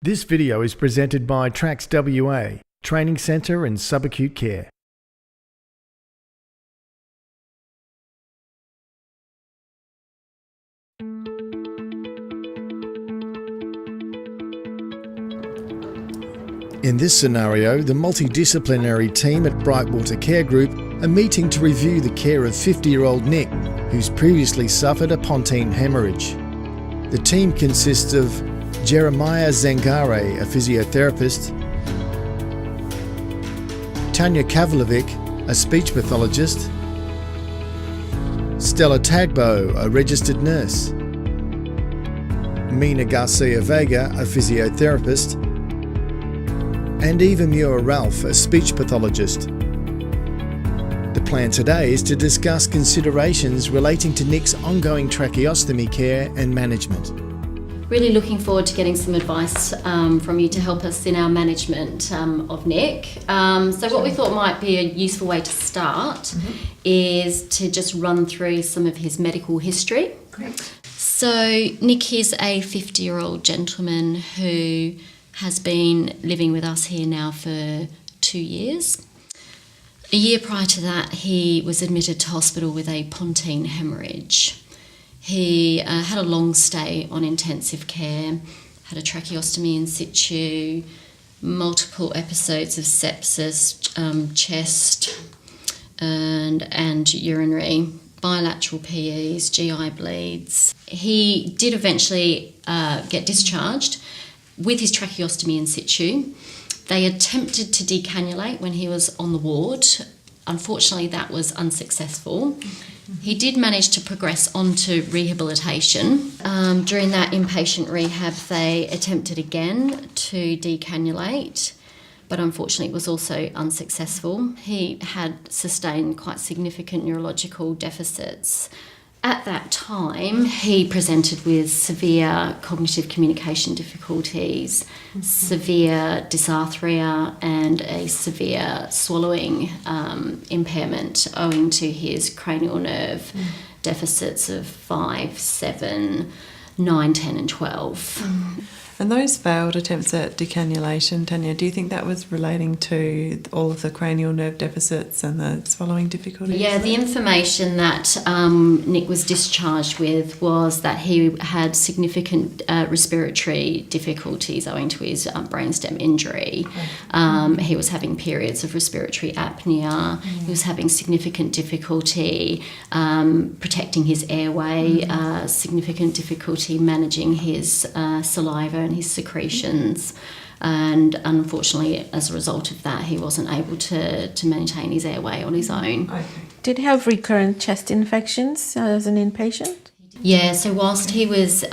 This video is presented by TRACS WA, Training Centre and Subacute Care. In this scenario, the multidisciplinary team at Brightwater Care Group are meeting to review the care of 50-year-old Nick, who's previously suffered a pontine hemorrhage. The team consists of Jeremiah Zangare, a physiotherapist, Tanya Kavlovic, a speech pathologist, Stella Tagbo, a registered nurse, Mina Garcia Vega, a physiotherapist, and Eva Muir-Ralph, a speech pathologist. The plan today is to discuss considerations relating to Nick's ongoing tracheostomy care and management. Really looking forward to getting some advice from you to help us in our management of Nick. So what we thought might be a useful way to start is to just run through some of his medical history. Great. So Nick is a 50-year-old gentleman who has been living with us here now for 2 years. A year prior to that, he was admitted to hospital with a pontine hemorrhage. He had a long stay on intensive care, had a tracheostomy in situ, multiple episodes of sepsis, chest and urinary, bilateral PEs, GI bleeds. He did eventually get discharged with his tracheostomy in situ. They attempted to decannulate when he was on the ward. Unfortunately, that was unsuccessful. He did manage to progress onto rehabilitation. During that inpatient rehab, they attempted again to decannulate, but unfortunately it was also unsuccessful. He had sustained quite significant neurological deficits. At that time, he presented with severe cognitive communication difficulties, severe dysarthria, and a severe swallowing impairment owing to his cranial nerve deficits of 5, 7, 9, 10 and 12. And those failed attempts at decannulation, Tanya, do you think that was relating to all of the cranial nerve deficits and the swallowing difficulties? Yeah, the information that Nick was discharged with was that he had significant respiratory difficulties owing to his brainstem injury. He was having periods of respiratory apnea. He was having significant difficulty protecting his airway, significant difficulty managing his saliva and his secretions, and unfortunately as a result of that he wasn't able to maintain his airway on his own. Okay. Did he have recurrent chest infections as an inpatient? Yeah, so whilst he was in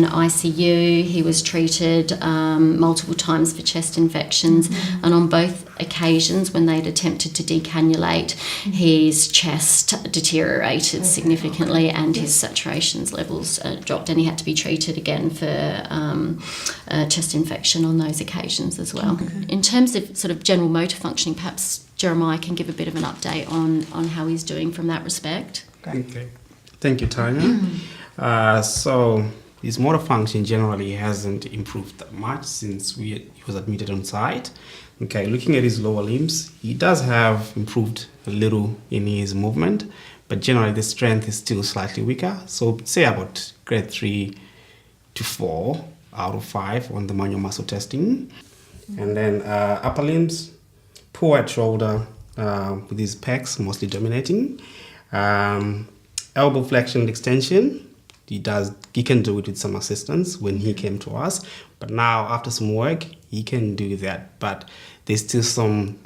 ICU, he was treated multiple times for chest infections, and on both occasions when they'd attempted to decannulate, his chest deteriorated significantly and his saturations levels dropped, and he had to be treated again for chest infection on those occasions as well. In terms of sort of general motor functioning, perhaps Jeremiah can give a bit of an update on how he's doing from that respect. Okay. Thank you, Tanya. So his motor function generally hasn't improved that much since he was admitted on site. Okay, looking at his lower limbs, he does have improved a little in his movement, but generally the strength is still slightly weaker. So say about grade 3 to 4 out of 5 on the manual muscle testing. And then upper limbs, poor at shoulder with his pecs mostly dominating. Elbow flexion and extension, he can do it with some assistance when he came to us, but now after some work he can do that, but there's still some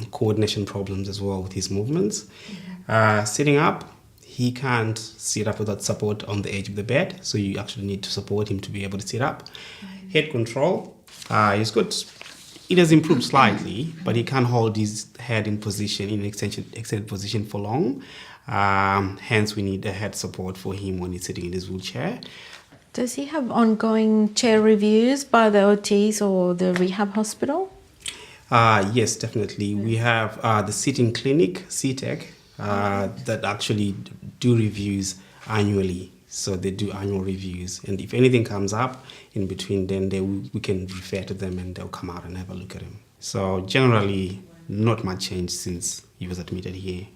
coordination problems as well with his movements. Sitting up, he can't sit up without support on the edge of the bed, so you actually need to support him to be able to sit up. Head control, he's good. It has improved slightly, but he can't hold his head in position, in extended position for long. Hence, we need a head support for him when he's sitting in his wheelchair. Does he have ongoing chair reviews by the OTs or the rehab hospital? Yes, definitely. We have the sitting clinic, CTEC, that actually do reviews annually. So they do annual reviews, and if anything comes up in between, then we can refer to them and they'll come out and have a look at him. So generally, not much change since he was admitted here.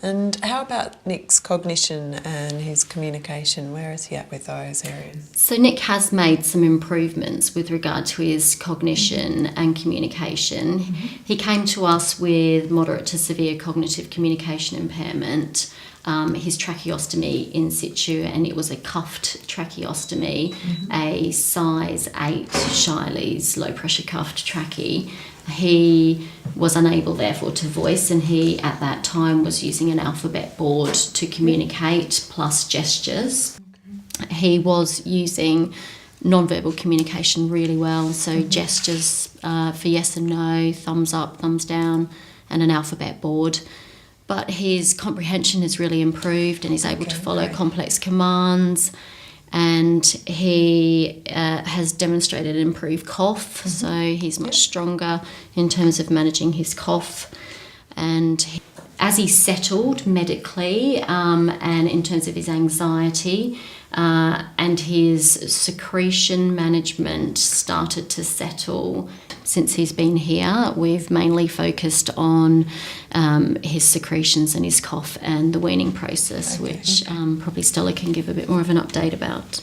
And how about Nick's cognition and his communication? Where is he at with those areas? So Nick has made some improvements with regard to his cognition and communication. He came to us with moderate to severe cognitive communication impairment, his tracheostomy in situ, and it was a cuffed tracheostomy, a size 8 Shiley's low pressure cuffed trache. He was unable, therefore, to voice, and he, at that time, was using an alphabet board to communicate, plus gestures. He was using non-verbal communication really well, so gestures for yes and no, thumbs up, thumbs down, and an alphabet board. But his comprehension has really improved, and he's able to follow complex commands. And he has demonstrated an improved cough, so he's much stronger in terms of managing his cough. And as he settled medically and in terms of his anxiety and his secretion management started to settle since he's been here, we've mainly focused on his secretions and his cough and the weaning process, which probably Stella can give a bit more of an update about.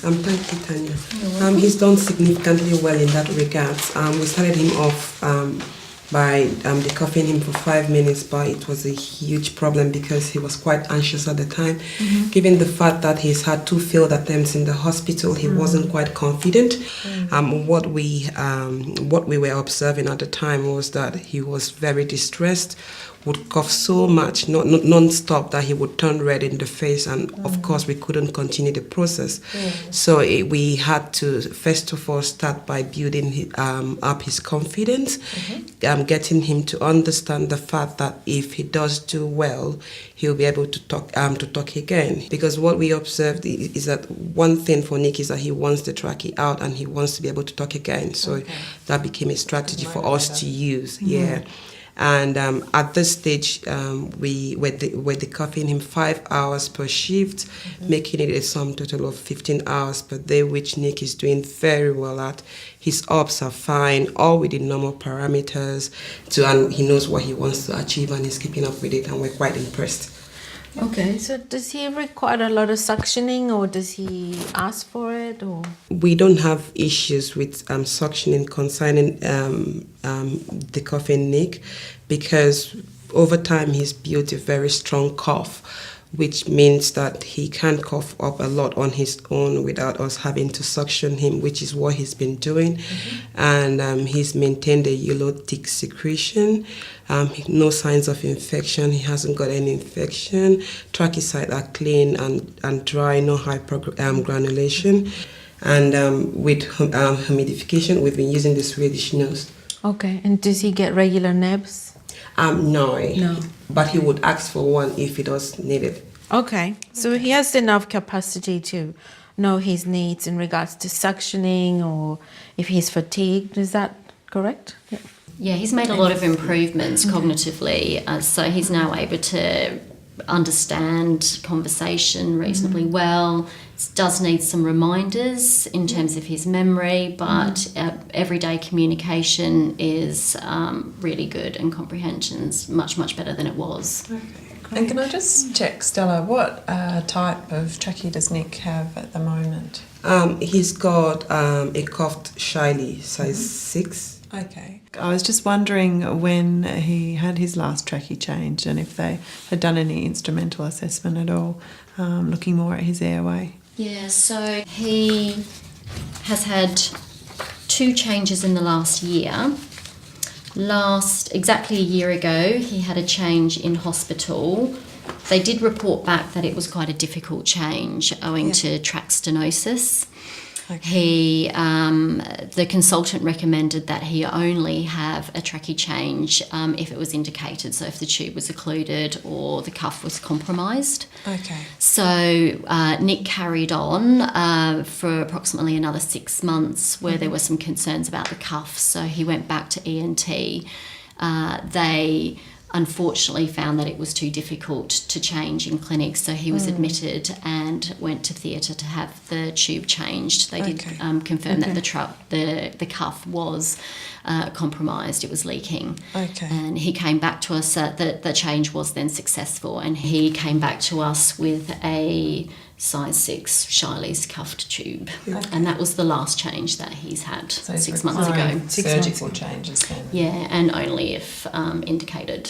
Thank you, Tanya. He's done significantly well in that regard. We started him off by decuffing him for 5 minutes, but it was a huge problem because he was quite anxious at the time. Given the fact that he's had 2 failed attempts in the hospital, he wasn't quite confident. What we were observing at the time was that he was very distressed, would cough so much, non-stop, that he would turn red in the face, and of course we couldn't continue the process. So we had to first of all start by building up his confidence, getting him to understand the fact that if he does do well, he'll be able to talk again. Because what we observed is that one thing for Nick is that he wants the trachea out and he wants to be able to talk again. So that became a strategy for us to use. And at this stage, we were decuffing him 5 hours per shift, making it a sum total of 15 hours per day, which Nick is doing very well at. His ups are fine, all within normal parameters, and he knows what he wants to achieve, and he's keeping up with it, and we're quite impressed. Okay, so does he require a lot of suctioning, or does he ask for it? Or We don't have issues with suctioning concerning decuffing Nick, because over time he's built a very strong cough, which means that he can cough up a lot on his own without us having to suction him, which is what he's been doing. And he's maintained a yellow thick secretion. No signs of infection. He hasn't got any infection. Tracheocytes are clean and dry, no hypergranulation. And with humidification, we've been using the Swedish nose. okay, and does he get regular nebs? No. But he would ask for one if he does need it. Okay, so he has enough capacity to know his needs in regards to suctioning, or if he's fatigued. Is that correct? Yeah, he's made a lot of improvements cognitively, so he's now able to understand conversation reasonably well. Does need some reminders in terms of his memory, but everyday communication is really good, and comprehension's much better than it was. And can I just check, Stella, what type of trachea does Nick have at the moment? He's got a cuffed Shiley, size 6. Okay. I was just wondering when he had his last trachea changed and if they had done any instrumental assessment at all, looking more at his airway. Yeah, so he has had 2 changes in the last year. Exactly a year ago, he had a change in hospital. They did report back that it was quite a difficult change owing to TRACS stenosis. Okay. The consultant recommended that he only have a trachea change if it was indicated, so if the tube was occluded or the cuff was compromised. Okay. So Nick carried on for approximately another 6 months where there were some concerns about the cuff, so he went back to ENT. They unfortunately found that it was too difficult to change in clinics, so he was admitted and went to theatre to have the tube changed. They did confirm that the cuff was compromised, it was leaking. Okay. And he came back to us, the change was then successful, and he came back to us with a size 6 Shiley's cuffed tube. And that was the last change that he's had 6 months ago. Surgical changes then. Yeah, and only if indicated.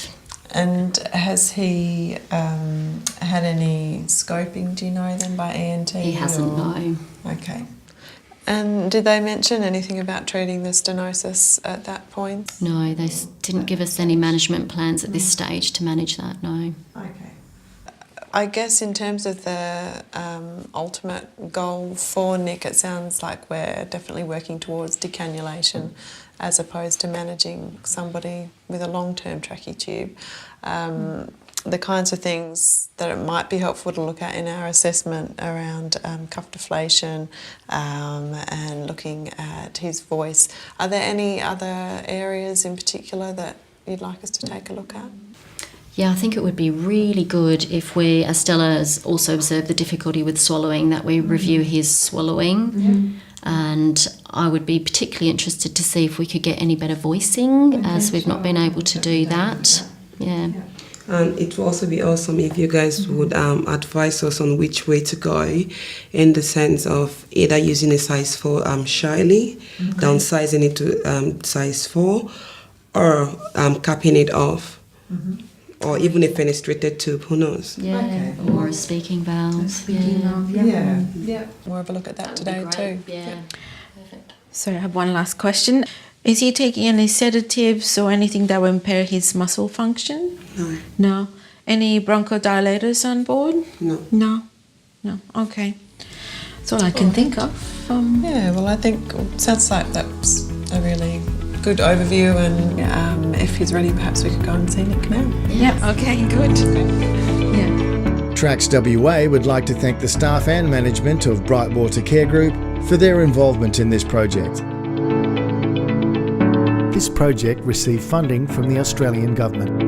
And has he had any scoping, do you know, then by ENT? He hasn't, no. Okay. And did they mention anything about treating the stenosis at that point? No, they didn't give us any management plans at this stage to manage that, no. Okay. I guess in terms of the ultimate goal for Nick, it sounds like we're definitely working towards decannulation as opposed to managing somebody with a long-term trachea tube. The kinds of things that it might be helpful to look at in our assessment around cuff deflation and looking at his voice. Are there any other areas in particular that you'd like us to take a look at? Yeah, I think it would be really good if we, as Stella has also observed the difficulty with swallowing, that we review his swallowing. And I would be particularly interested to see if we could get any better voicing, as we've not been able to do that. Yeah. And it will also be awesome if you guys would advise us on which way to go, in the sense of either using a size 4 Shiley, downsizing it to size 4, or capping it off, or even a fenestrated tube, who knows? Yeah, or a speaking valve. Yeah. More of a look at that today too. Yeah, perfect. So I have one last question. Is he taking any sedatives or anything that will impair his muscle function? No. No. Any bronchodilators on board? No. No. Okay. That's all I can think of. Yeah, well, I think it sounds like that's a really good overview, and if he's ready, perhaps we could go and see Nick now. Yeah. Okay. Good. Yeah. TRACS WA would like to thank the staff and management of Brightwater Care Group for their involvement in this project. This project received funding from the Australian Government.